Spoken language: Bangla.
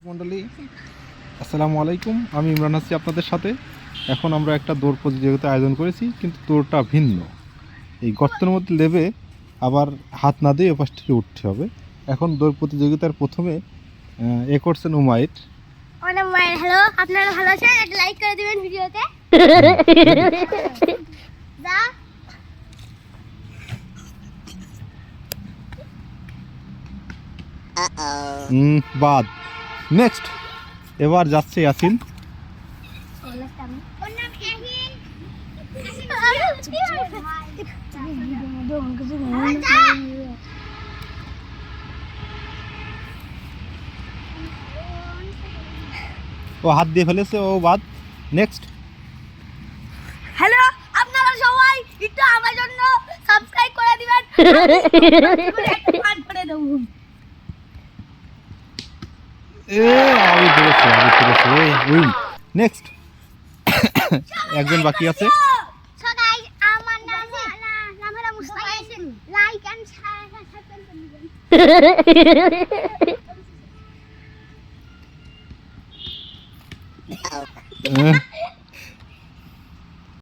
মণ্ডলী আসসালামু আলাইকুম, আমি ইমরান আছি আপনাদের সাথে। এখন আমরা একটা দৌড় প্রতিযোগিতা আয়োজন করেছি, কিন্তু দৌড়টা ভিন্ন। এই গর্তের মধ্যে নেবে আবার হাত না দিয়ে এপাশ থেকে উঠতে হবে। এখন দৌড় প্রতিযোগিতার প্রথমে এ করছেন উমাইর। হ্যালো, আপনারা ভালো আছেন? একটা লাইক করে দিবেন ভিডিওতে। যা বাদ। নেক্সট এবার যাচ্ছে ইয়াসিন। ও হাত দিয়ে ফেলেছে, ও বাদ। নেক্সট। হ্যালো, আপনারা সবাই একটু আমার জন্য সাবস্ক্রাইব করে দিবেন। করে দেব। আমি ধরেছি। উইন। নেক্সট। একজন বাকি আছে। সো গাইস, আমার নাম হলো মুস্তাফিজ। লাইক এন্ড সাবস্ক্রাইব করে দিবেন।